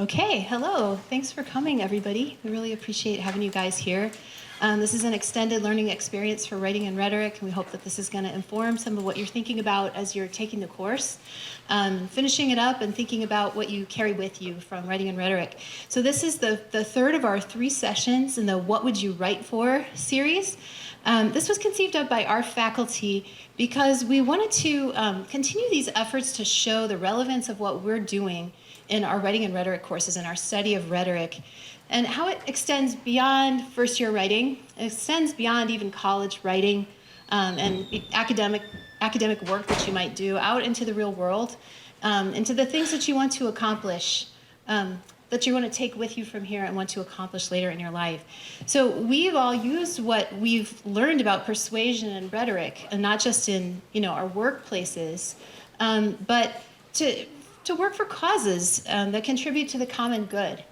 Okay, hello. Thanks for coming, everybody. We really appreciate having you guys here. This is an extended learning experience for writing and rhetoric, and we hope that this is going to inform some of what you're thinking about as you're taking the course, finishing it up and thinking about what you carry with you from writing and rhetoric. So this is the third of our 3 sessions in the What Would You Write For series. This was conceived of by our faculty because we wanted to continue these efforts to show the relevance of what we're doing in our writing and rhetoric courses and our study of rhetoric, and how it extends beyond first-year writing. It extends beyond even college writing and academic work that you might do out into the real world, into the things that you want to accomplish, that you want to take with you from here and want to accomplish later in your life. So we've all used what we've learned about persuasion and rhetoric, and not just in our workplaces, but to work for causes that contribute to the common good.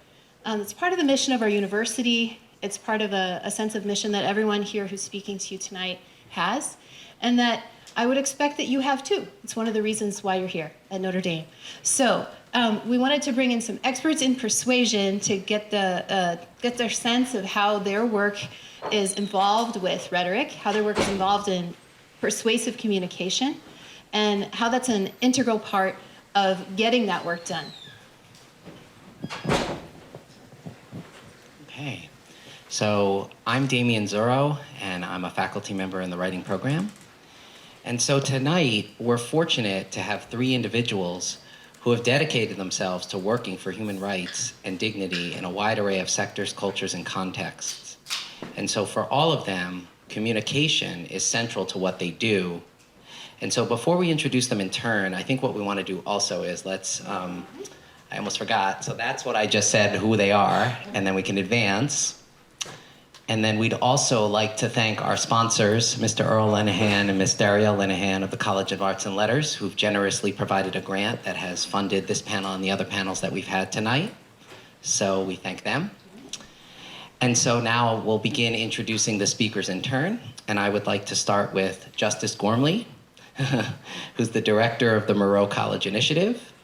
It's part of the mission of our university. It's part of a sense of mission that everyone here who's speaking to you tonight has, and that I would expect that you have too. It's one of the reasons why you're here at Notre Dame. So we wanted to bring in some experts in persuasion to get their sense of how their work is involved with rhetoric, how their work is involved in persuasive communication, and how that's an integral part of getting that work done. Okay, so I'm Damian Zuro, and I'm a faculty member in the writing program. And so tonight, we're fortunate to have 3 individuals who have dedicated themselves to working for human rights and dignity in a wide array of sectors, cultures, and contexts. And so for all of them, communication is central to what they do. And so before we introduce them in turn, I think what we want to do also is I almost forgot, so that's what I just said, who they are, and then we can advance. And then we'd also like to thank our sponsors, Mr. Earl Linehan and Ms. Daria Linehan of the College of Arts and Letters, who've generously provided a grant that has funded this panel and the other panels that we've had tonight. So we thank them. And so now we'll begin introducing the speakers in turn. And I would like to start with Justus Ghormley, who's the director of the Moreau College Initiative,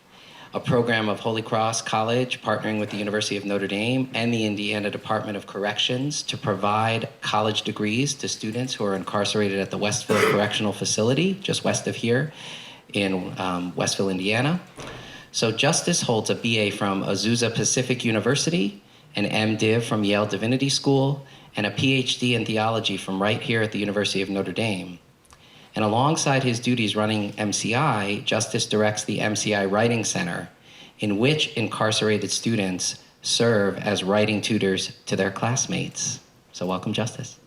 a program of Holy Cross College partnering with the University of Notre Dame and the Indiana Department of Corrections to provide college degrees to students who are incarcerated at the Westville Correctional Facility, just west of here in Westville, Indiana. So Justus holds a BA from Azusa Pacific University, an MDiv from Yale Divinity School, and a PhD in theology from right here at the University of Notre Dame. And alongside his duties running MCI, Justus directs the MCI Writing Center, in which incarcerated students serve as writing tutors to their classmates. So welcome, Justus.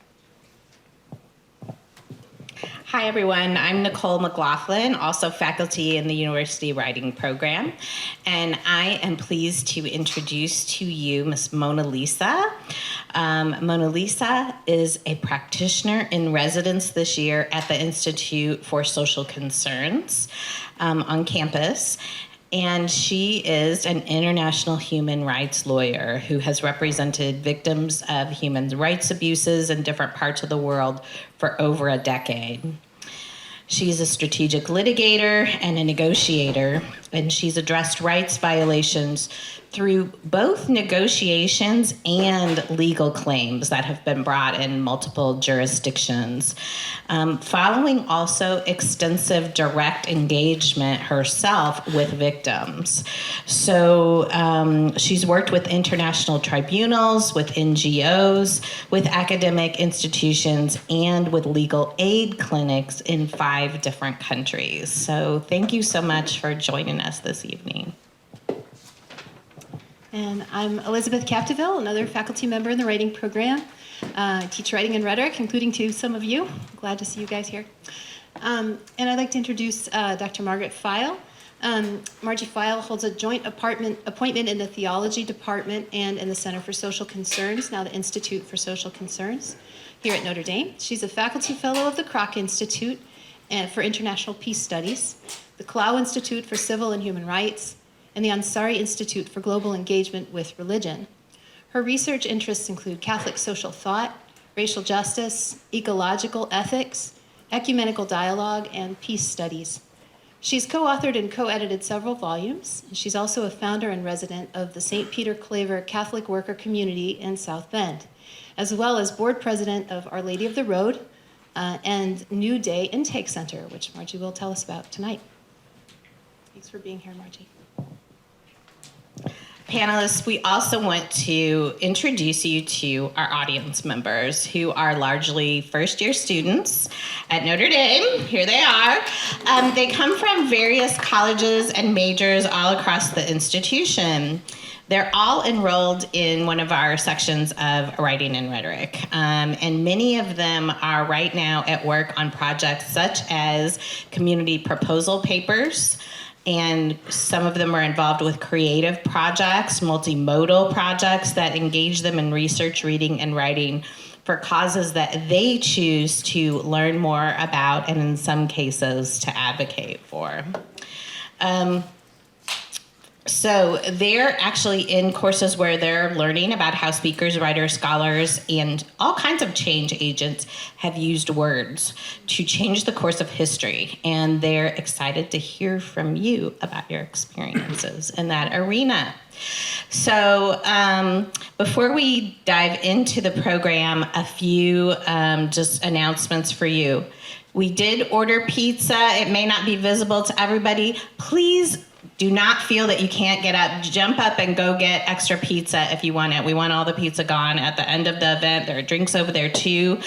Hi, everyone. I'm Nicole McLaughlin, also faculty in the University Writing Program. And I am pleased to introduce to you Ms. Monalisa. Monalisa is a practitioner in residence this year at the Institute for Social Concerns on campus. And she is an international human rights lawyer who has represented victims of human rights abuses in different parts of the world for over a decade. She's a strategic litigator and a negotiator, and she's addressed rights violations through both negotiations and legal claims that have been brought in multiple jurisdictions, following also extensive direct engagement herself with victims. So she's worked with international tribunals, with NGOs, with academic institutions, and with legal aid clinics in 5 different countries. So thank you so much for joining us this evening. And I'm Elizabeth Capdeville, another faculty member in the writing program. I teach writing and rhetoric, including to some of you. Glad to see you guys here. And I'd like to introduce Dr. Margaret Pfeil. Margie Pfeil holds a joint appointment in the theology department and in the Center for Social Concerns, now the Institute for Social Concerns, here at Notre Dame. She's a faculty fellow of the Kroc Institute for International Peace Studies, the Clow Institute for Civil and Human Rights, and the Ansari Institute for Global Engagement with Religion. Her research interests include Catholic social thought, racial justice, ecological ethics, ecumenical dialogue, and peace studies. She's co-authored and co-edited several volumes. She's also a founder and resident of the St. Peter Claver Catholic Worker Community in South Bend, as well as board president of Our Lady of the Road and New Day Intake Center, which Margie will tell us about tonight. Thanks for being here, Margie. Panelists, we also want to introduce you to our audience members who are largely first-year students at Notre Dame. Here they are. They come from various colleges and majors all across the institution. They're all enrolled in one of our sections of Writing and Rhetoric. And many of them are right now at work on projects such as community proposal papers, and some of them are involved with creative projects, multimodal projects that engage them in research, reading, and writing for causes that they choose to learn more about and in some cases to advocate for. So they're actually in courses where they're learning about how speakers, writers, scholars, and all kinds of change agents have used words to change the course of history. And they're excited to hear from you about your experiences in that arena. So before we dive into the program, a few just announcements for you. We did order pizza. It may not be visible to everybody. Please do not feel that you can't get up. Jump up and go get extra pizza if you want it. We want all the pizza gone at the end of the event. There are drinks over there too.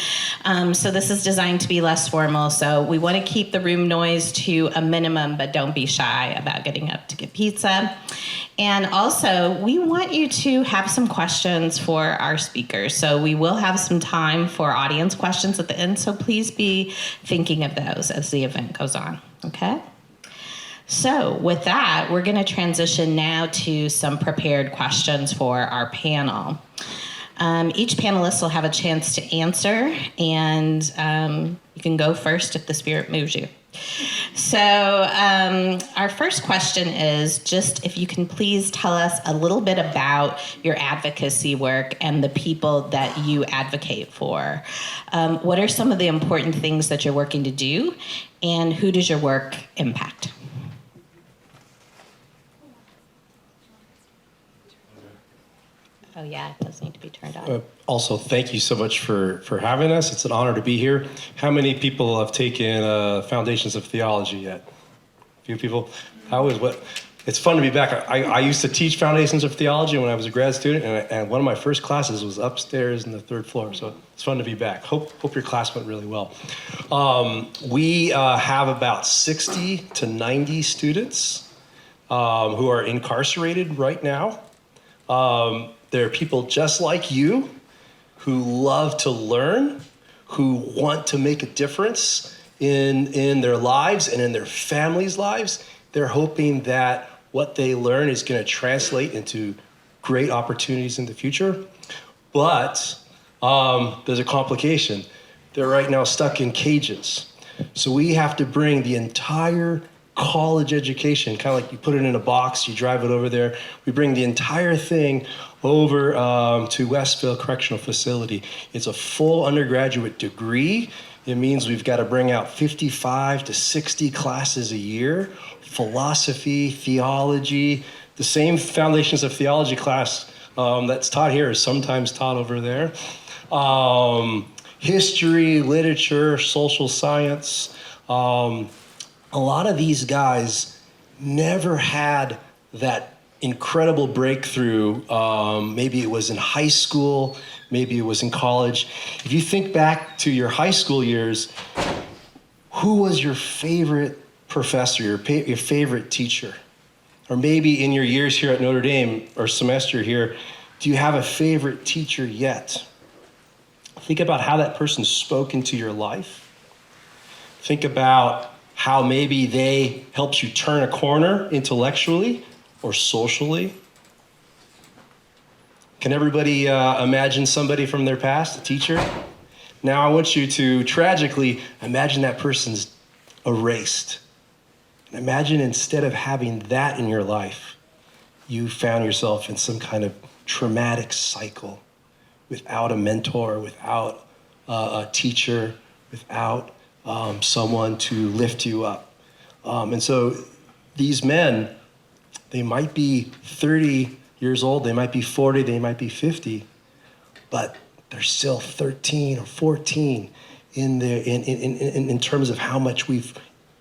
So this is designed to be less formal. So we want to keep the room noise to a minimum, but don't be shy about getting up to get pizza. And also, we want you to have some questions for our speakers. So we will have some time for audience questions at the end. So please be thinking of those as the event goes on, okay? So with that, we're going to transition now to some prepared questions for our panel. Each panelist will have a chance to answer, and you can go first if the spirit moves you. So our first question is just if you can please tell us a little bit about your advocacy work and the people that you advocate for. What are some of the important things that you're working to do, and who does your work impact? Oh yeah, it does need to be turned on. Also, thank you so much for having us. It's an honor to be here. How many people have taken Foundations of Theology yet? A few people? It's fun to be back. I used to teach Foundations of Theology when I was a grad student, and one of my first classes was upstairs in the third floor, so it's fun to be back. Hope your class went really well. We have about 60 to 90 students who are incarcerated right now. There are people just like you who love to learn, who want to make a difference in their lives and in their families' lives. They're hoping that what they learn is going to translate into great opportunities in the future. But there's a complication. They're right now stuck in cages. So we have to bring the entire college education, kind of like you put it in a box, you drive it over there. We bring the entire thing over to Westville Correctional Facility. It's a full undergraduate degree. It means we've got to bring out 55 to 60 classes a year, philosophy, theology, the same Foundations of Theology class that's taught here is sometimes taught over there. History, literature, social science. A lot of these guys never had that incredible breakthrough. Maybe it was in high school, maybe it was in college. If you think back to your high school years, who was your favorite professor, your favorite teacher? Or maybe in your years here at Notre Dame or semester here, do you have a favorite teacher yet? Think about how that person spoke into your life. Think about how maybe they helped you turn a corner intellectually or socially. Can everybody imagine somebody from their past, a teacher? Now I want you to tragically imagine that person's erased. Imagine instead of having that in your life, you found yourself in some kind of traumatic cycle without a mentor, without a teacher, without someone to lift you up. And so these men, they might be 30 years old, they might be 40, they might be 50, but they're still 13 or 14 in terms of how much we've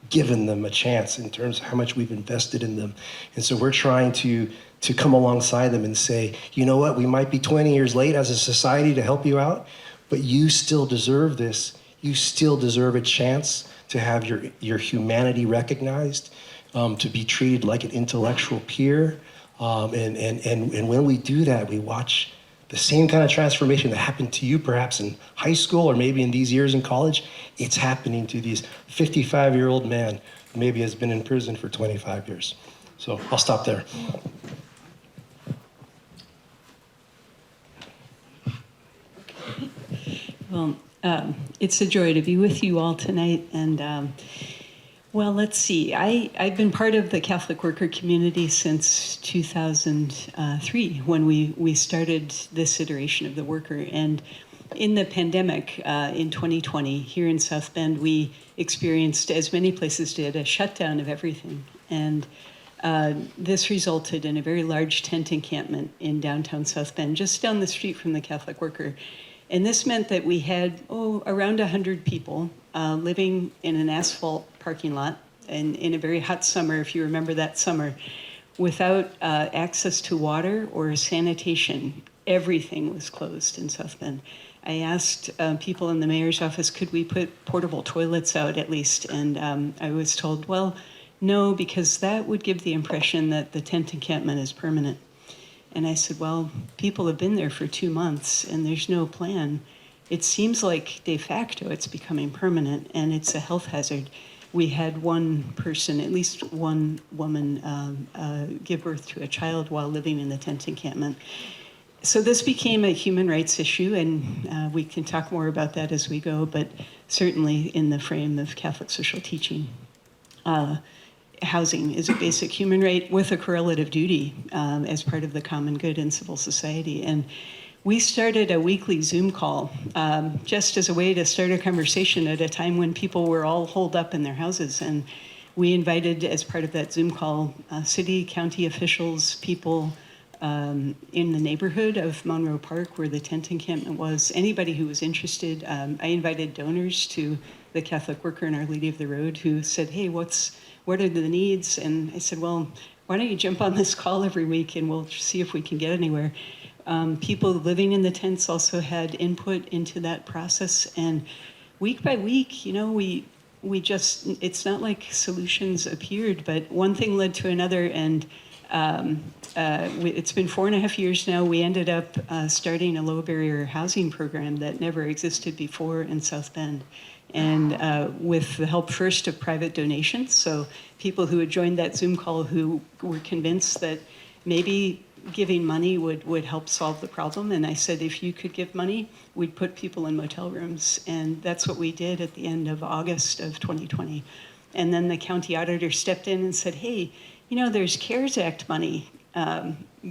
given them a chance, in terms of how much we've invested in them. And so we're trying to come alongside them and say, you know what, we might be 20 years late as a society to help you out, but you still deserve this. You still deserve a chance to have your humanity recognized, to be treated like an intellectual peer. And when we do that, we watch the same kind of transformation that happened to you perhaps in high school or maybe in these years in college. It's happening to these 55-year-old man who maybe has been in prison for 25 years. So I'll stop there. Well, it's a joy to be with you all tonight. And well, let's see. I've been part of the Catholic worker community since 2003 when we started this iteration of the worker. And in the pandemic in 2020, here in South Bend, we experienced, as many places did, a shutdown of everything. And this resulted in a very large tent encampment in downtown South Bend, just down the street from the Catholic worker. And this meant that we had, around 100 people living in an asphalt parking lot and in a very hot summer, if you remember that summer, without access to water or sanitation. Everything was closed in South Bend. I asked people in the mayor's office, could we put portable toilets out at least? And I was told, well, no, because that would give the impression that the tent encampment is permanent. And I said, well, people have been there for 2 months and there's no plan. It seems like de facto it's becoming permanent and it's a health hazard. We had one person, at least one woman, give birth to a child while living in the tent encampment. So this became a human rights issue, and we can talk more about that as we go, but certainly in the frame of Catholic social teaching. Housing is a basic human right with a correlative duty as part of the common good in civil society. And we started a weekly Zoom call just as a way to start a conversation at a time when people were all holed up in their houses. And we invited, as part of that Zoom call, city, county officials, people in the neighborhood of Monroe Park where the tent encampment was, anybody who was interested. I invited donors to the Catholic worker and Our Lady of the Road who said, hey, what are the needs? And I said, well, why don't you jump on this call every week and we'll see if we can get anywhere. People living in the tents also had input into that process. And week by week, we just, it's not like solutions appeared, but one thing led to another. And it's been 4.5 years now. We ended up starting a low barrier housing program that never existed before in South Bend. And with the help first of private donations, so people who had joined that Zoom call who were convinced that maybe giving money would help solve the problem. And I said, if you could give money, we'd put people in motel rooms. And that's what we did at the end of August of 2020. And then the county auditor stepped in and said, hey, there's CARES Act money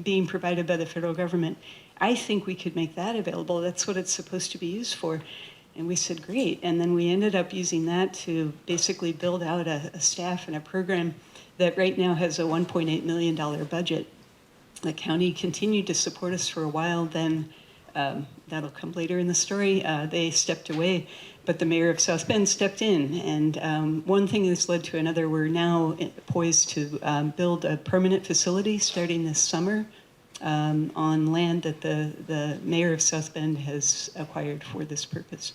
being provided by the federal government. I think we could make that available. That's what it's supposed to be used for. And we said, great. And then we ended up using that to basically build out a staff and a program that right now has a $1.8 million budget. The county continued to support us for a while. Then that'll come later in the story. They stepped away, but the mayor of South Bend stepped in. And one thing has led to another. We're now poised to build a permanent facility starting this summer on land that the mayor of South Bend has acquired for this purpose.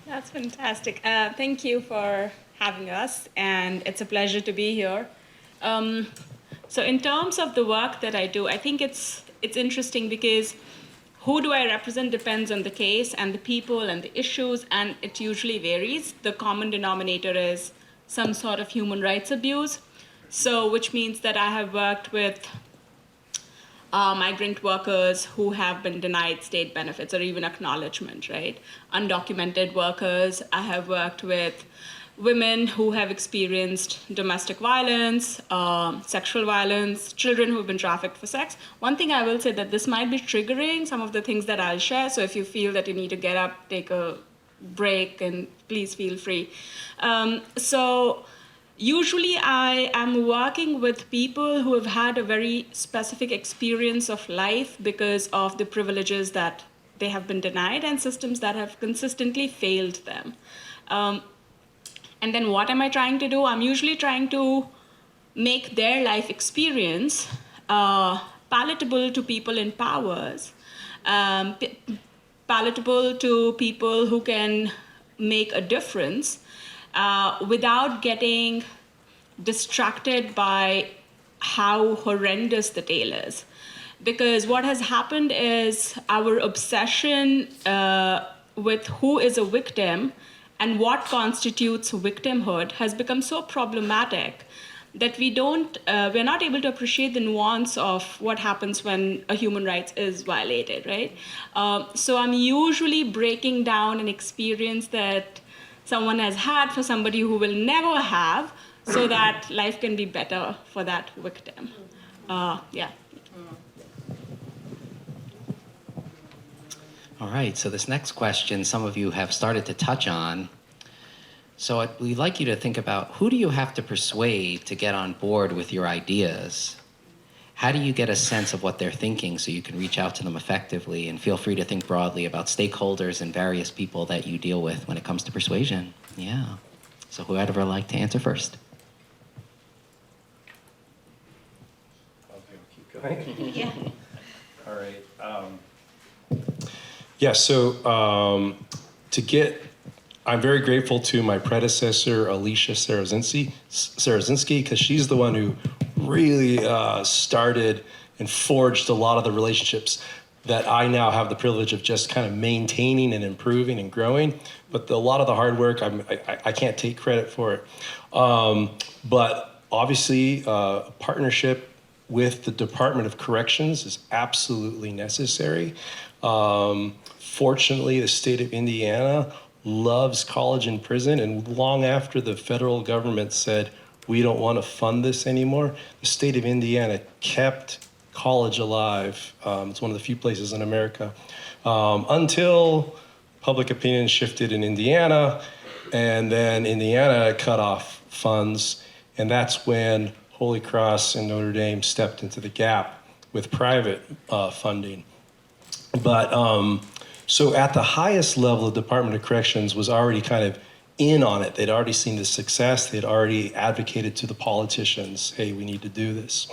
That's fantastic. Thank you for having us, and it's a pleasure to be here. So in terms of the work that I do, I think it's interesting because who do I represent depends on the case and the people and the issues, and it usually varies. The common denominator is some sort of human rights abuse. So which means that I have worked with migrant workers who have been denied state benefits or even acknowledgement, right? Undocumented workers. I have worked with women who have experienced domestic violence, sexual violence, children who have been trafficked for sex. One thing I will say that this might be triggering some of the things that I'll share. So if you feel that you need to get up, take a break, and please feel free. So usually I am working with people who have had a very specific experience of life because of the privileges that they have been denied and systems that have consistently failed them. And then what am I trying to do? I'm usually trying to make their life experience palatable to people in powers, palatable to people who can make a difference without getting distracted by how horrendous the tale is. Because what has happened is our obsession with who is a victim and what constitutes victimhood has become so problematic that we're not able to appreciate the nuance of what happens when a human rights is violated, right? So I'm usually breaking down an experience that someone has had for somebody who will never have, so that life can be better for that victim. Yeah. All right, so this next question, some of you have started to touch on. So we'd like you to think about, who do you have to persuade to get on board with your ideas? How do you get a sense of what they're thinking so you can reach out to them effectively? And feel free to think broadly about stakeholders and various people that you deal with when it comes to persuasion. Yeah. So whoever would like to answer first? Okay, we'll keep going. Yeah. All right. Yeah, so I'm very grateful to my predecessor, Alicia Sarazinski, because she's the one who really started and forged a lot of the relationships that I now have the privilege of just kind of maintaining and improving and growing. But a lot of the hard work, I can't take credit for it. But obviously, a partnership with the Department of Corrections is absolutely necessary. Fortunately, the state of Indiana loves college and prison, and long after the federal government said, we don't want to fund this anymore, the state of Indiana kept college alive. It's one of the few places in America, until public opinion shifted in Indiana, and then Indiana cut off funds, and that's when Holy Cross and Notre Dame stepped into the gap with private funding. But so at the highest level, the Department of Corrections was already kind of in on it. They'd already seen the success. They'd already advocated to the politicians, hey, we need to do this.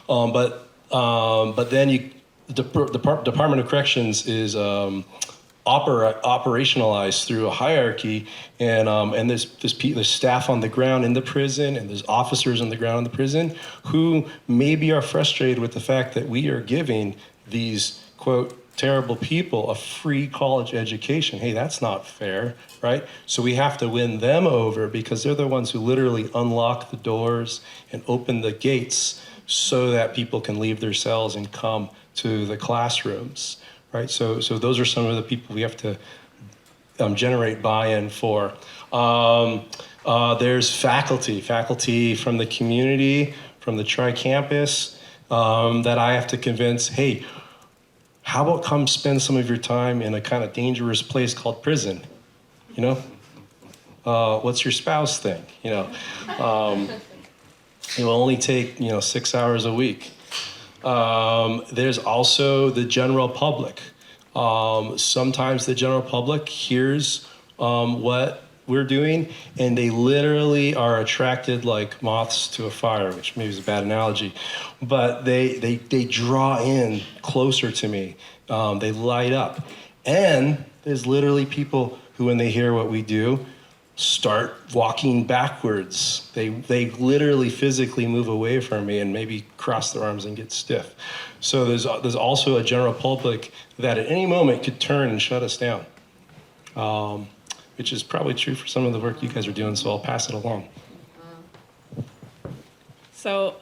But then the Department of Corrections is operationalized through a hierarchy, and there's staff on the ground in the prison, and there's officers on the ground in the prison who maybe are frustrated with the fact that we are giving these, quote, terrible people a free college education. Hey, that's not fair, right? So we have to win them over, because they're the ones who literally unlock the doors and open the gates so that people can leave their cells and come to the classrooms, right? So those are some of the people we have to generate buy-in for. There's faculty from the community, from the tri-campus, that I have to convince, hey, how about come spend some of your time in a kind of dangerous place called prison? You know, what's your spouse think? You know, it will only take 6 hours a week. There's also the general public. Sometimes the general public hears what we're doing, and they literally are attracted like moths to a fire, which maybe is a bad analogy, but they draw in closer to me. They light up. And there's literally people who, when they hear what we do, start walking backwards. They literally physically move away from me and maybe cross their arms and get stiff. So there's also a general public that at any moment could turn and shut us down, which is probably true for some of the work you guys are doing, so I'll pass it along. So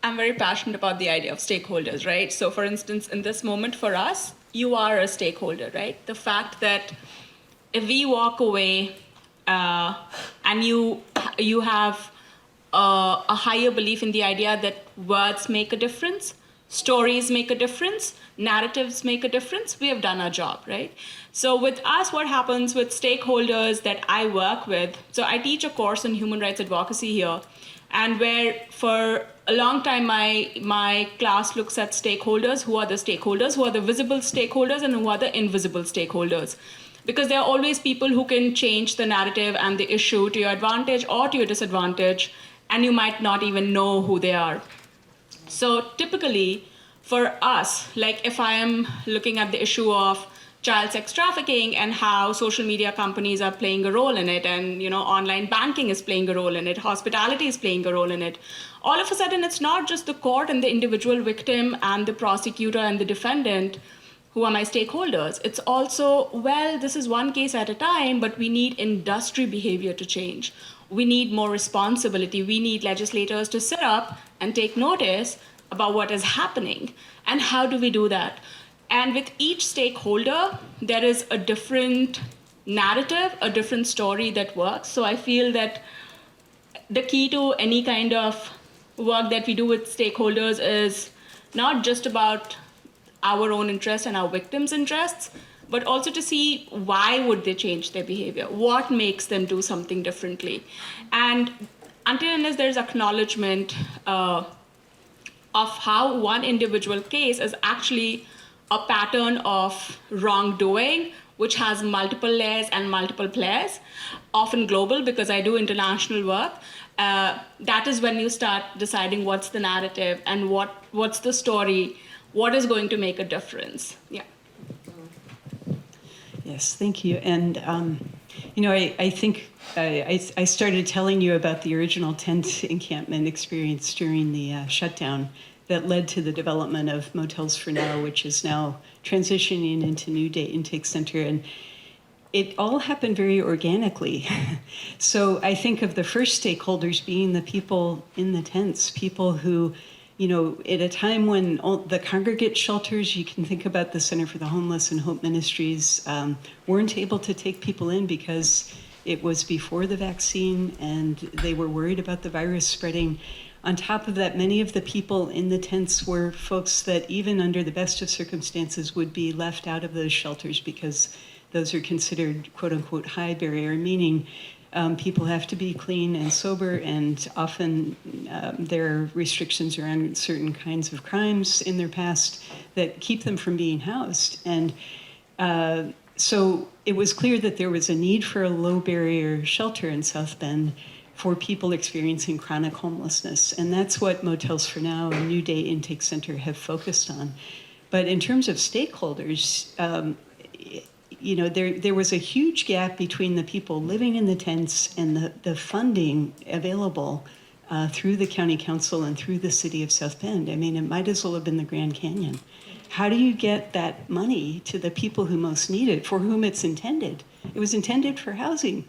I'm very passionate about the idea of stakeholders, right? So for instance, in this moment for us, you are a stakeholder, right? The fact that if we walk away and you have a higher belief in the idea that words make a difference, stories make a difference, narratives make a difference, we have done our job, right? So with us, what happens with stakeholders that I work with, so I teach a course in human rights advocacy here, and where for a long time my class looks at stakeholders, who are the visible stakeholders and who are the invisible stakeholders. Because there are always people who can change the narrative and the issue to your advantage or to your disadvantage, and you might not even know who they are. So typically, for us, like if I am looking at the issue of child sex trafficking and how social media companies are playing a role in it, and online banking is playing a role in it, hospitality is playing a role in it, all of a sudden it's not just the court and the individual victim and the prosecutor and the defendant who are my stakeholders. It's also, well, this is one case at a time, but we need industry behavior to change. We need more responsibility. We need legislators to sit up and take notice about what is happening. And how do we do that? And with each stakeholder, there is a different narrative, a different story that works. So I feel that the key to any kind of work that we do with stakeholders is not just about our own interests and our victims' interests, but also to see why would they change their behavior? What makes them do something differently? And until and unless there's acknowledgement of how one individual case is actually a pattern of wrongdoing, which has multiple layers and multiple players, often global because I do international work, that is when you start deciding what's the narrative and what's the story, what is going to make a difference. Yeah. Yes, thank you. And, I think I started telling you about the original tent encampment experience during the shutdown that led to the development of Motels for Now, which is now transitioning into New Day Intake Center. And it all happened very organically. So I think of the first stakeholders being the people in the tents, people who, at a time when the congregate shelters, you can think about the Center for the Homeless and Hope Ministries, weren't able to take people in because it was before the vaccine and they were worried about the virus spreading. On top of that, many of the people in the tents were folks that even under the best of circumstances would be left out of those shelters because those are considered quote unquote high barrier, meaning people have to be clean and sober, and often there are restrictions around certain kinds of crimes in their past that keep them from being housed. And so it was clear that there was a need for a low barrier shelter in South Bend for people experiencing chronic homelessness. And that's what Motels for Now and New Day Intake Center have focused on. But in terms of stakeholders, there was a huge gap between the people living in the tents and the funding available through the county council and through the city of South Bend. I mean, it might as well have been the Grand Canyon. How do you get that money to the people who most need it, for whom it's intended? It was intended for housing.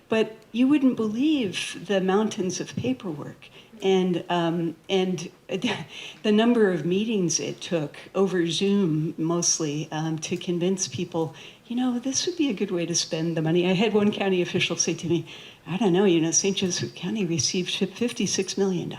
But you wouldn't believe the mountains of paperwork and the number of meetings it took over Zoom mostly to convince people, this would be a good way to spend the money. I had one county official say to me, I don't know, St. Joseph County received $56 million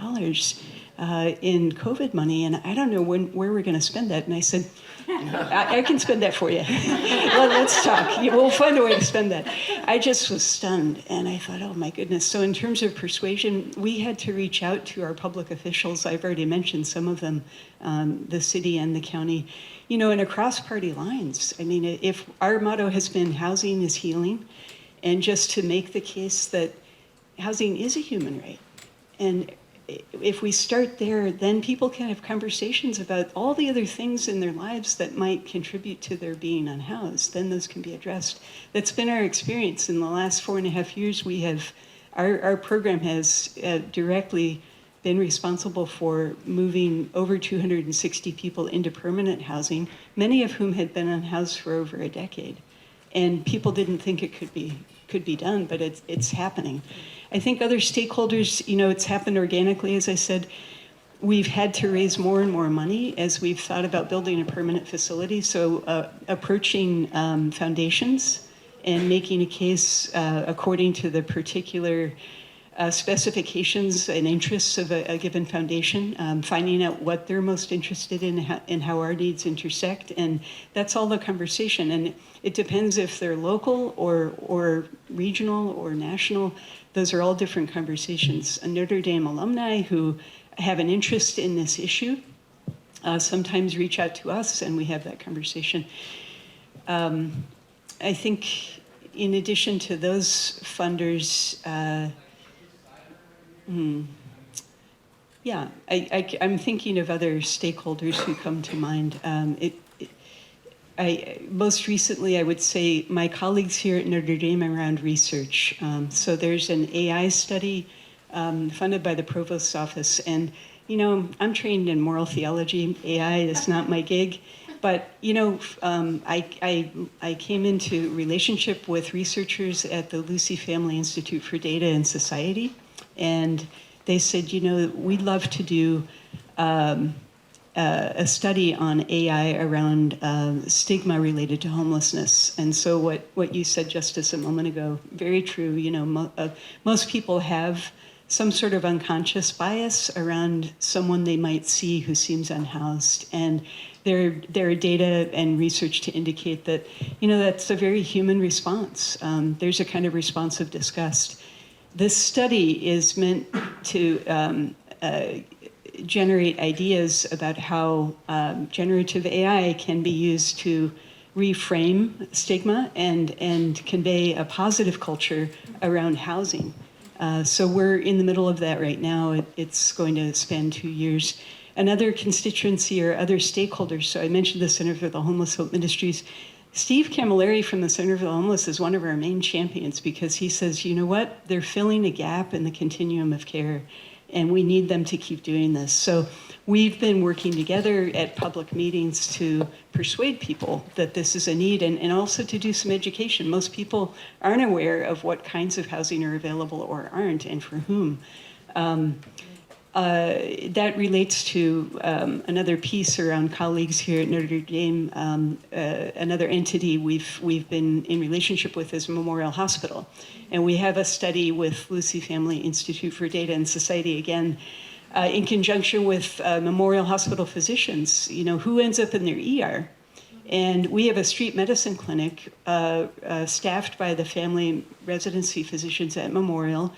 in COVID money, and I don't know where we're going to spend that. And I said, I can spend that for you. Let's talk. We'll find a way to spend that. I just was stunned, and I thought, oh my goodness. So in terms of persuasion, we had to reach out to our public officials. I've already mentioned some of them, the city and the county, and across party lines. I mean, if our motto has been housing is healing, and just to make the case that housing is a human right, and if we start there, then people can have conversations about all the other things in their lives that might contribute to their being unhoused. Then those can be addressed. That's been our experience in the last 4.5 years. Our program has directly been responsible for moving over 260 people into permanent housing, many of whom had been unhoused for over a decade. And people didn't think it could be done, but it's happening. I think other stakeholders, it's happened organically, as I said. We've had to raise more and more money as we've thought about building a permanent facility. So approaching foundations and making a case according to the particular specifications and interests of a given foundation, finding out what they're most interested in and how our needs intersect. And that's all the conversation. And it depends if they're local or regional or national. Those are all different conversations. Notre Dame alumni who have an interest in this issue sometimes reach out to us and we have that conversation. I think in addition to those funders, I'm thinking of other stakeholders who come to mind. Most recently, I would say my colleagues here at Notre Dame around research. So there's an AI study funded by the Provost's office. And, you know, I'm trained in moral theology. AI is not my gig. But, you know, I came into relationship with researchers at the Lucy Family Institute for Data and Society. And they said, you know, we'd love to do a study on AI around stigma related to homelessness. And so what you said, Justus, a moment ago, very true. You know, most people have some sort of unconscious bias around someone they might see who seems unhoused. And there are data and research to indicate that, you know, that's a very human response. There's a kind of response of disgust. This study is meant to generate ideas about how generative AI can be used to reframe stigma and convey a positive culture around housing. So we're in the middle of that right now. It's going to span 2 years. Another constituency or other stakeholders, so I mentioned the Center for the Homeless Hope Ministries. Steve Camilleri from the Center for the Homeless is one of our main champions because he says, you know what, they're filling a gap in the continuum of care and we need them to keep doing this. So we've been working together at public meetings to persuade people that this is a need and also to do some education. Most people aren't aware of what kinds of housing are available or aren't and for whom. That relates to another piece around colleagues here at Notre Dame. Another entity we've been in relationship with is Memorial Hospital. And we have a study with Lucy Family Institute for Data and Society, again, in conjunction with Memorial Hospital physicians, you know, who ends up in their ER. And we have a street medicine clinic staffed by the family residency physicians at Memorial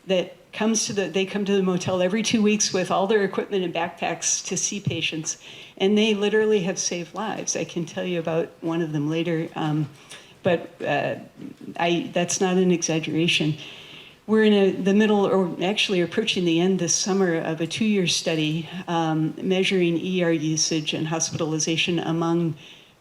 that they come to the motel every 2 weeks with all their equipment and backpacks to see patients, and they literally have saved lives. I can tell you about one of them later, but that's not an exaggeration. We're in the middle, or actually approaching the end this summer, of a 2-year study measuring ER usage and hospitalization among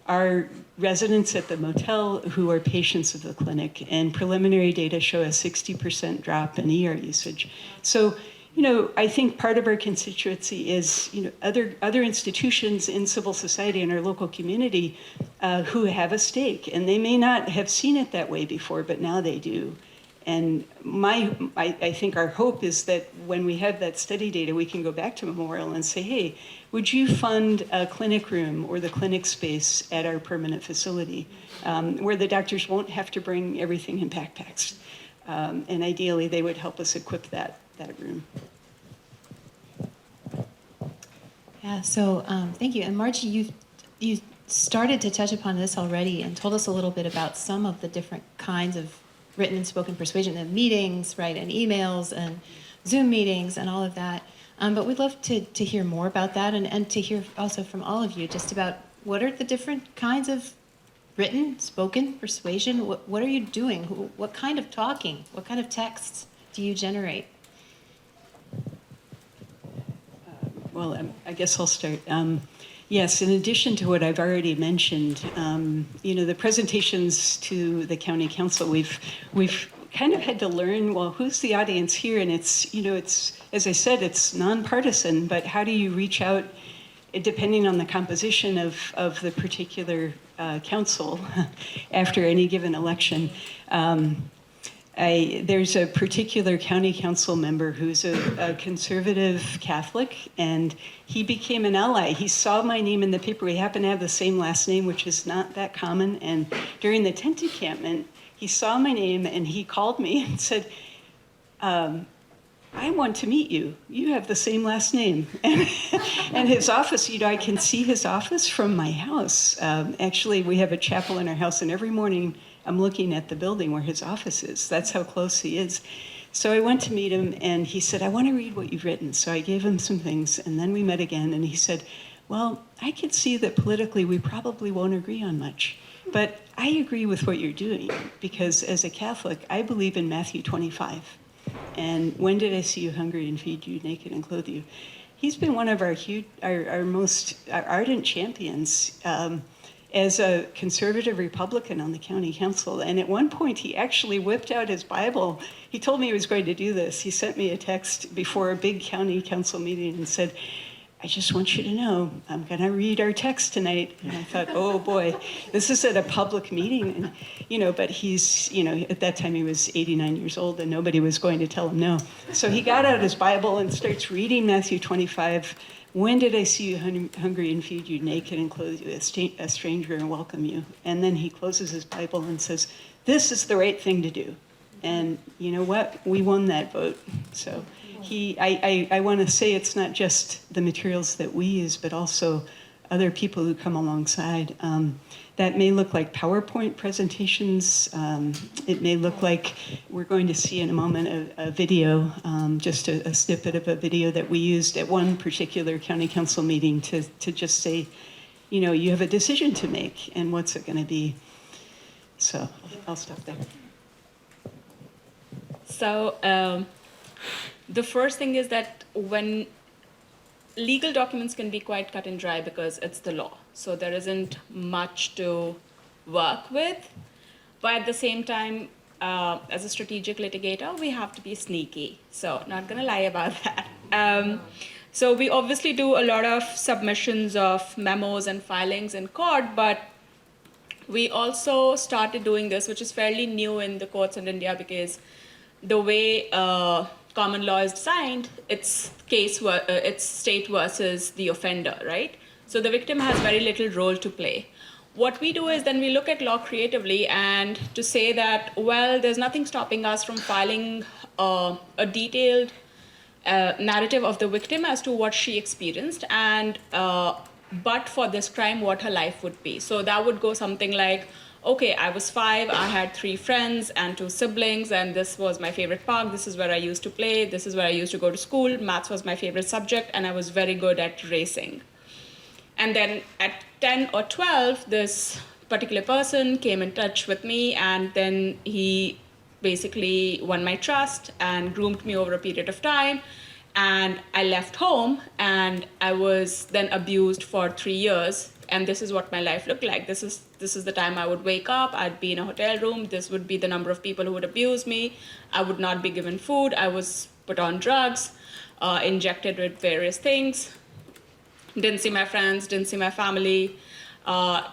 our residents at the motel who are patients of the clinic, and preliminary data show a 60% drop in ER usage. So, you know, I think part of our constituency is, you know, other institutions in civil society and our local community who have a stake, and they may not have seen it that way before, but now they do. And I think our hope is that when we have that study data, we can go back to Memorial and say, hey, would you fund a clinic room or the clinic space at our permanent facility where the doctors won't have to bring everything in backpacks? And ideally, they would help us equip that room. Yeah, so thank you. And Margie, you started to touch upon this already and told us a little bit about some of the different kinds of written and spoken persuasion and meetings, right, and emails and Zoom meetings and all of that. But we'd love to hear more about that and to hear also from all of you just about what are the different kinds of written, spoken persuasion? What are you doing? What kind of talking? What kind of texts do you generate? Well, I guess I'll start. Yes, in addition to what I've already mentioned, you know, the presentations to the county council, we've kind of had to learn, well, who's the audience here? And it's, you know, it's, as I said, it's nonpartisan, but how do you reach out, depending on the composition of the particular council after any given election? There's a particular county council member who's a conservative Catholic, and he became an ally. He saw my name in the paper. We happen to have the same last name, which is not that common. And during the tent encampment, he saw my name and he called me and said, I want to meet you. You have the same last name. And his office, I can see his office from my house. Actually, we have a chapel in our house, and every morning I'm looking at the building where his office is. That's how close he is. So I went to meet him, and he said, I want to read what you've written. So I gave him some things, and then we met again, and he said, well, I can see that politically we probably won't agree on much. But I agree with what you're doing, because as a Catholic, I believe in Matthew 25. And when did I see you hungry and feed you, naked and clothe you? He's been one of our most ardent champions as a conservative Republican on the county council. And at one point, he actually whipped out his Bible. He told me he was going to do this. He sent me a text before a big county council meeting and said, I just want you to know, I'm going to read our text tonight. And I thought, oh boy, this is at a public meeting. And, but he's, at that time he was 89 years old and nobody was going to tell him no. So he got out his Bible and starts reading Matthew 25. When did I see you hungry and feed you, naked and clothe you, a stranger and welcome you? And then he closes his Bible and says, this is the right thing to do. And you know what? We won that vote. So I want to say it's not just the materials that we use, but also other people who come alongside. That may look like PowerPoint presentations. It may look like we're going to see in a moment a video, just a snippet of a video that we used at one particular county council meeting to just say, you have a decision to make, and what's it going to be? So I'll stop there. So the first thing is that when legal documents can be quite cut and dry because it's the law. So there isn't much to work with. But at the same time, as a strategic litigator, we have to be sneaky. So not going to lie about that. So we obviously do a lot of submissions of memos and filings in court, but we also started doing this, which is fairly new in the courts in India, because the way common law is designed, it's state versus the offender, right? So the victim has very little role to play. What we do is then we look at law creatively and to say that, well, there's nothing stopping us from filing a detailed narrative of the victim as to what she experienced and but for this crime, what her life would be. So that would go something like, okay, I was 5, I had 3 friends and 2 siblings, and this was my favorite park, this is where I used to play, this is where I used to go to school, maths was my favorite subject, and I was very good at racing. And then at 10 or 12, this particular person came in touch with me, and then he basically won my trust and groomed me over a period of time. And I left home, and I was then abused for 3 years. And this is what my life looked like. This is the time I would wake up. I'd be in a hotel room. This would be the number of people who would abuse me. I would not be given food. I was put on drugs, injected with various things. Didn't see my friends, didn't see my family.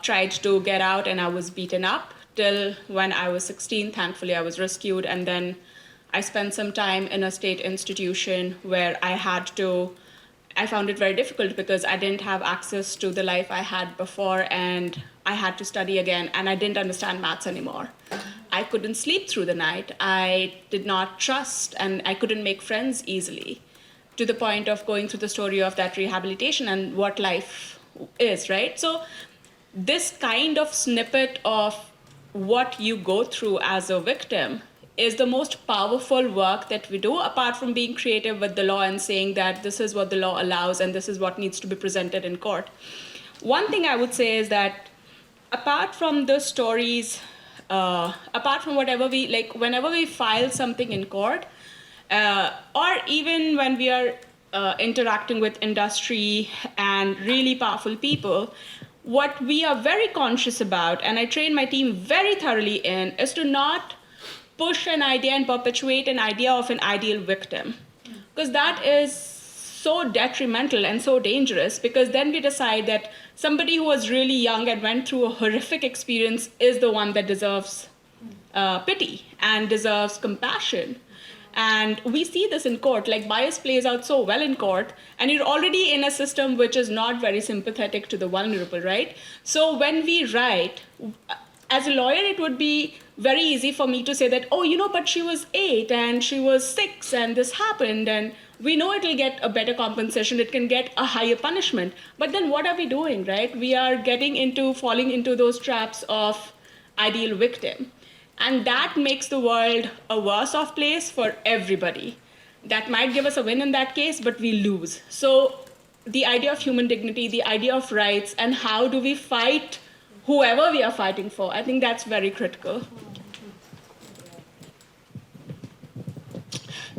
Tried to get out, and I was beaten up till when I was 16. Thankfully, I was rescued, and then I spent some time in a state institution where I found it very difficult because I didn't have access to the life I had before, and I had to study again, and I didn't understand maths anymore. I couldn't sleep through the night. I did not trust, and I couldn't make friends easily, to the point of going through the story of that rehabilitation and what life is, right? So this kind of snippet of what you go through as a victim is the most powerful work that we do, apart from being creative with the law and saying that this is what the law allows and this is what needs to be presented in court. One thing I would say is that apart from the stories, apart from whatever whenever we file something in court, or even when we are interacting with industry and really powerful people, what we are very conscious about, and I train my team very thoroughly in, is to not push an idea and perpetuate an idea of an ideal victim. Because that is so detrimental and so dangerous, because then we decide that somebody who was really young and went through a horrific experience is the one that deserves pity and deserves compassion. And we see this in court, like bias plays out so well in court, and you're already in a system which is not very sympathetic to the vulnerable, right? So when we write, as a lawyer, it would be very easy for me to say that, oh, but she was 8 and she was 6 and this happened, and we know it will get a better compensation, it can get a higher punishment. But then what are we doing, right? We are falling into those traps of ideal victim. And that makes the world a worse off place for everybody. That might give us a win in that case, but we lose. So the idea of human dignity, the idea of rights, and how do we fight whoever we are fighting for, I think that's very critical.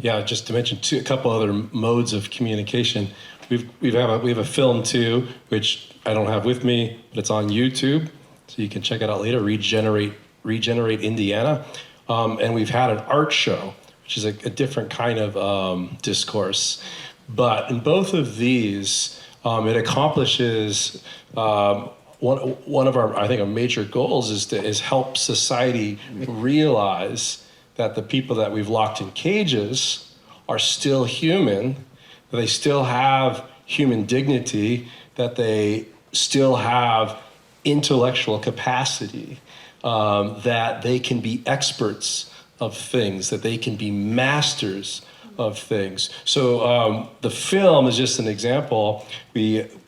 Yeah, just to mention a couple other modes of communication. We have a film too, which I don't have with me, but it's on YouTube, so you can check it out later. Regenerate Indiana, and we've had an art show, which is a different kind of discourse. But in both of these, it accomplishes one of our, I think, our major goals is help society realize that the people that we've locked in cages are still human, that they still have human dignity, that they still have intellectual capacity, that they can be experts of things, that they can be masters of things. So the film is just an example.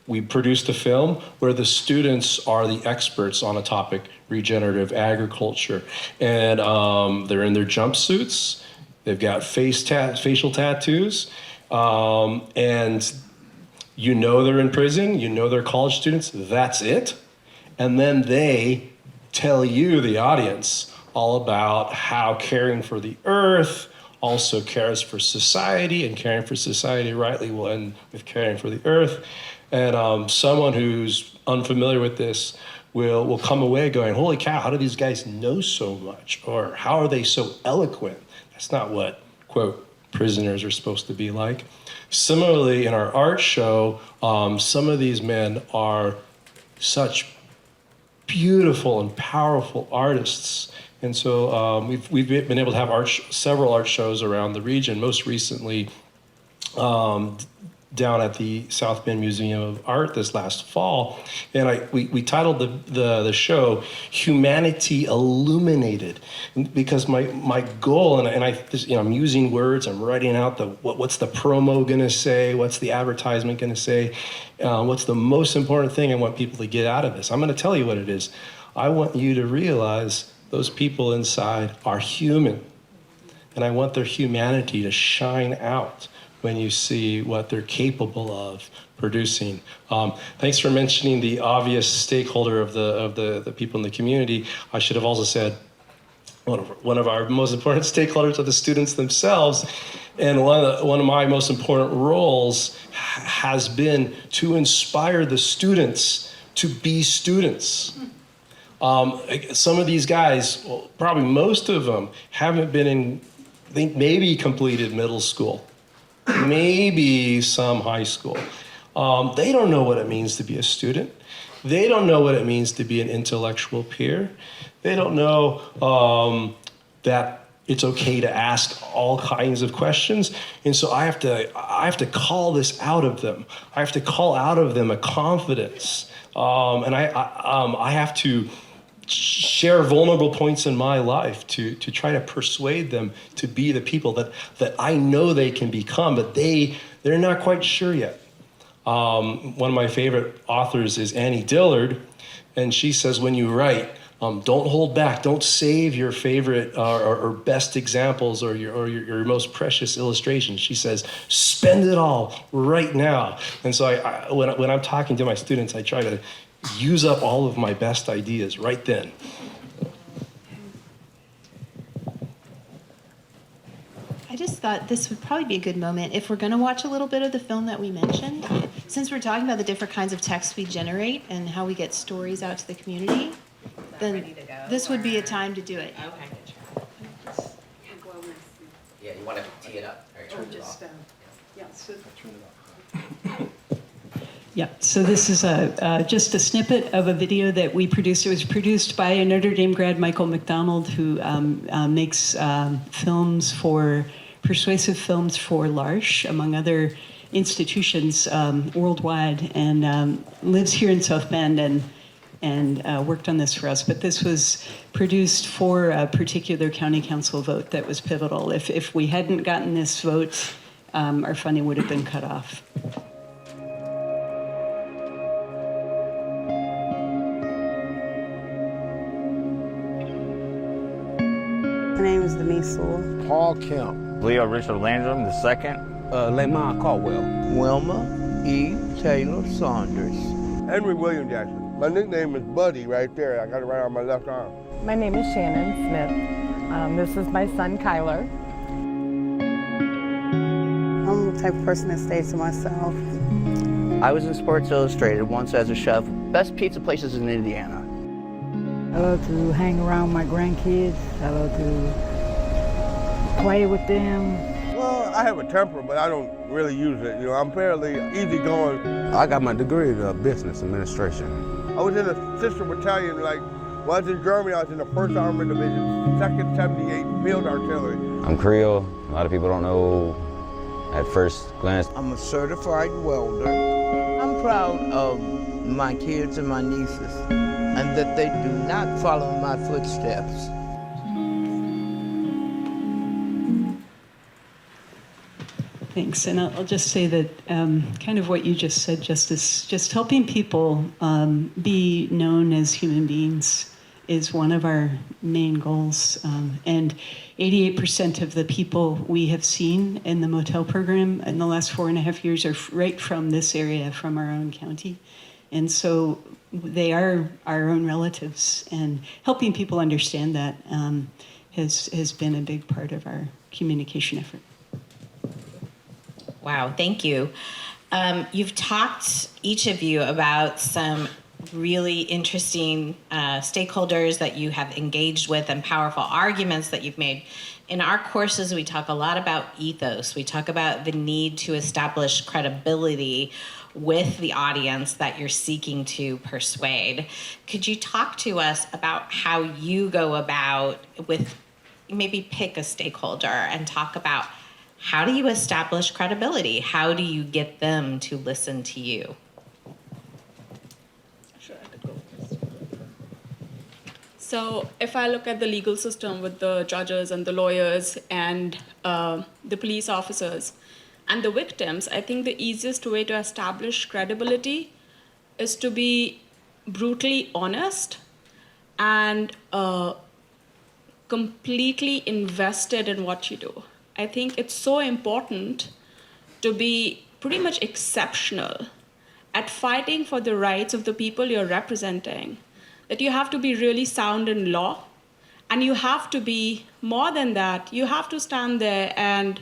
We produced a film where the students are the experts on a topic, regenerative agriculture. And they're in their jumpsuits. They've got facial tattoos. And they're in prison. They're college students. That's it. And then they tell you, the audience, all about how caring for the earth also cares for society, and caring for society rightly will end with caring for the earth. And someone who's unfamiliar with this will come away going, holy cow, how do these guys know so much? Or how are they so eloquent? That's not what, quote, prisoners are supposed to be like. Similarly, in our art show, some of these men are such beautiful and powerful artists. And so we've been able to have several art shows around the region, most recently down at the South Bend Museum of Art this last fall. And we titled the show Humanity Illuminated, because my goal, and I'm using words, I'm writing out what's the promo gonna say, what's the advertisement gonna say, what's the most important thing I want people to get out of this. I'm gonna tell you what it is. I want you to realize those people inside are human, and I want their humanity to shine out when you see what they're capable of producing. Thanks for mentioning the obvious stakeholder of the people in the community. I should have also said one of our most important stakeholders are the students themselves. And one of my most important roles has been to inspire the students to be students. Some of these guys, well, probably most of them, haven't been they maybe completed middle school, maybe some high school. They don't know what it means to be a student. They don't know what it means to be an intellectual peer. They don't know that it's okay to ask all kinds of questions. And so I have to call this out of them. I have to call out of them a confidence. And I have to share vulnerable points in my life to try to persuade them to be the people that I know they can become, but they're not quite sure yet. One of my favorite authors is Annie Dillard, and she says, when you write, don't hold back. Don't save your favorite or best examples or your most precious illustrations. She says, spend it all right now. And so when I'm talking to my students, I try to use up all of my best ideas right then. I just thought this would probably be a good moment if we're going to watch a little bit of the film that we mentioned. Since we're talking about the different kinds of texts we generate and how we get stories out to the community, then this would be a time to do it. Okay. Yeah, you want to tee it up? Or turn it off? Yeah, so this is just a snippet of a video that we produced. It was produced by a Notre Dame grad, Michael McDonald, who makes persuasive films for L'Arche, among other institutions worldwide, and lives here in South Bend. And and worked on this for us. But this was produced for a particular county council vote that was pivotal. If we hadn't gotten this vote, our funding would have been cut off. My name is Denise Sewell. Paul Kemp. Leo Richard Landrum II. Lamont Caldwell. Wilma E. Taylor Saunders. Henry William Jackson. My nickname is Buddy right there. I got it right on my left arm. My name is Shannon Smith. This is my son, Kyler. I'm the type of person that stays to myself. I was in Sports Illustrated once as a chef. Best pizza places in Indiana. I love to hang around my grandkids. I love to play with them. Well, I have a temper, but I don't really use it. You know, I'm fairly easygoing. I got my degree in business administration. I was in a sister battalion, like, when I was in Germany, I was in the 1st Armored Division, 2nd 78 Field Artillery. I'm Creole. A lot of people don't know at first glance. I'm a certified welder. I'm proud of my kids and my nieces, and that they do not follow my footsteps. Thanks, and I'll just say that kind of what you just said, Justus, just helping people be known as human beings is one of our main goals. And 88% of the people we have seen in the motel program in the last 4.5 years are right from this area, from our own county. And so they are our own relatives, and helping people understand that has been a big part of our communication effort. Wow, thank you. You've talked, each of you, about some really interesting stakeholders that you have engaged with and powerful arguments that you've made. In our courses, we talk a lot about ethos. We talk about the need to establish credibility with the audience that you're seeking to persuade. Could you talk to us about how you go about with, maybe pick a stakeholder and talk about how do you establish credibility? How do you get them to listen to you? Sure, I could go first. So if I look at the legal system with the judges and the lawyers and the police officers and the victims, I think the easiest way to establish credibility is to be brutally honest and completely invested in what you do. I think it's so important to be pretty much exceptional at fighting for the rights of the people you're representing, that you have to be really sound in law, and you have to be more than that. You have to stand there, and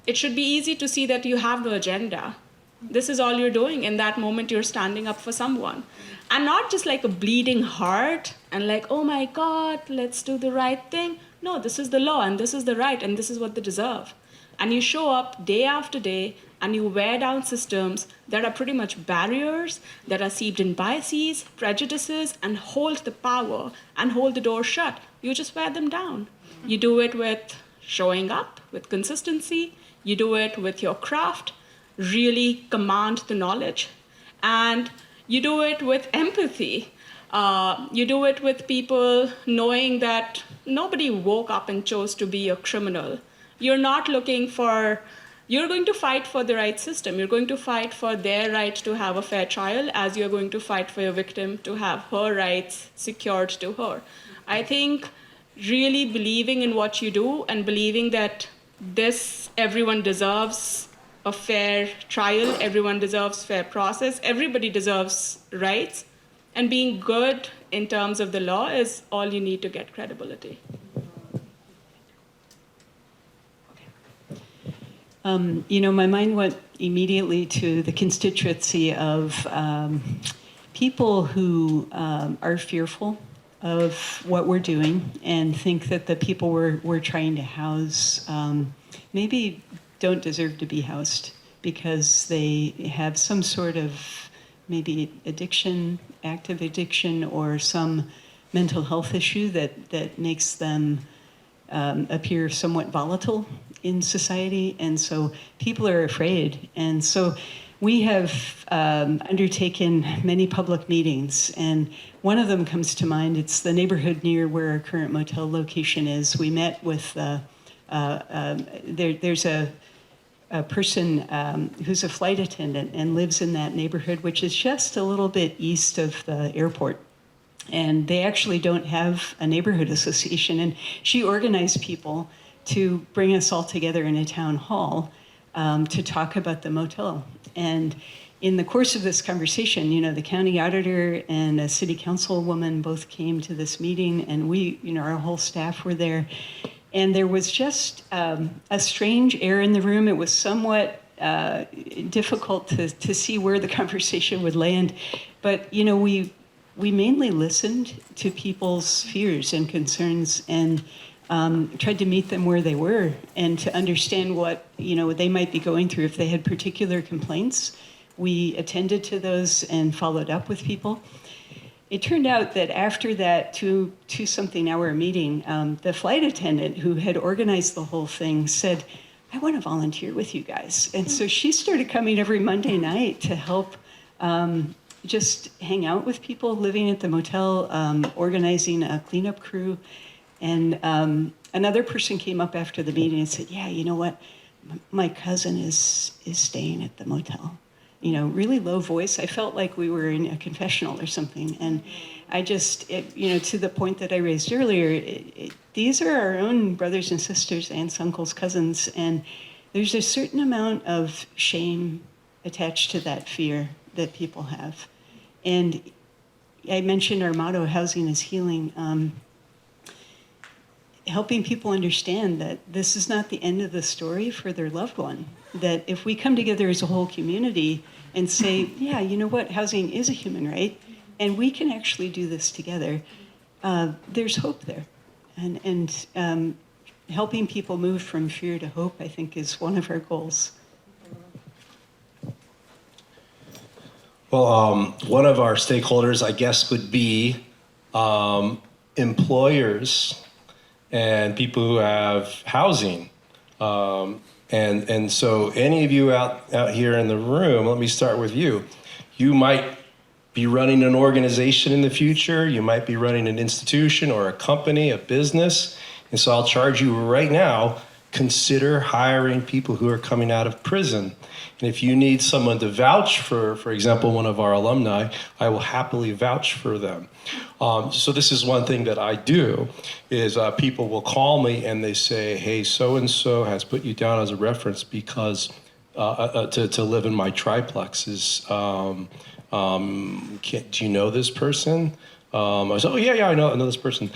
it should be easy to see that you have no agenda. This is all you're doing. In that moment, you're standing up for someone. And not just like a bleeding heart and like, oh my God, let's do the right thing. No, this is the law, and this is the right, and this is what they deserve. And you show up day after day, and you wear down systems that are pretty much barriers, that are seeped in biases, prejudices, and hold the power and hold the door shut. You just wear them down. You do it with showing up, with consistency. You do it with your craft, really command the knowledge. And you do it with empathy. You do it with people knowing that nobody woke up and chose to be a criminal. You're not looking for, you're going to fight for the right system. You're going to fight for their right to have a fair trial, as you're going to fight for your victim to have her rights secured to her. I think really believing in what you do and believing that everyone deserves a fair trial, everyone deserves fair process, everybody deserves rights, and being good in terms of the law is all you need to get credibility. My mind went immediately to the constituency of people who are fearful of what we're doing and think that the people we're trying to house maybe don't deserve to be housed because they have some sort of maybe addiction, active addiction, or some mental health issue that makes them appear somewhat volatile in society. And so people are afraid. And so we have undertaken many public meetings, and one of them comes to mind. It's the neighborhood near where our current motel location is. We met with, there's a person who's a flight attendant and lives in that neighborhood, which is just a little bit east of the airport. And they actually don't have a neighborhood association. And she organized people to bring us all together in a town hall to talk about the motel. And in the course of this conversation, the county auditor and a city councilwoman both came to this meeting, and we, our whole staff were there. And there was just a strange air in the room. It was somewhat difficult to see where the conversation would land. But, we mainly listened to people's fears and concerns and tried to meet them where they were and to understand what, they might be going through. If they had particular complaints, we attended to those and followed up with people. It turned out that after that two-something hour meeting, the flight attendant who had organized the whole thing said, I want to volunteer with you guys. And so she started coming every Monday night to help just hang out with people living at the motel, organizing a cleanup crew. And another person came up after the meeting and said, yeah, you know what? My cousin is staying at the motel. Really low voice. I felt like we were in a confessional or something. And I just, to the point that I raised earlier, these are our own brothers and sisters, aunts, uncles, cousins. And there's a certain amount of shame attached to that fear that people have. And I mentioned our motto, housing is healing. Helping people understand that this is not the end of the story for their loved one. That if we come together as a whole community and say, yeah, you know what, housing is a human right, and we can actually do this together, there's hope there. And helping people move from fear to hope, I think, is one of our goals. Well, one of our stakeholders, I guess, would be employers and people who have housing. And so any of you out here in the room, let me start with you. You might be running an organization in the future. You might be running an institution or a company, a business. And so I'll charge you right now, consider hiring people who are coming out of prison. And if you need someone to vouch for example, one of our alumni, I will happily vouch for them. So this is one thing that I do, is people will call me and they say, hey, so-and-so has put you down as a reference because to live in my triplexes. Do you know this person? I said, oh, yeah, I know this person.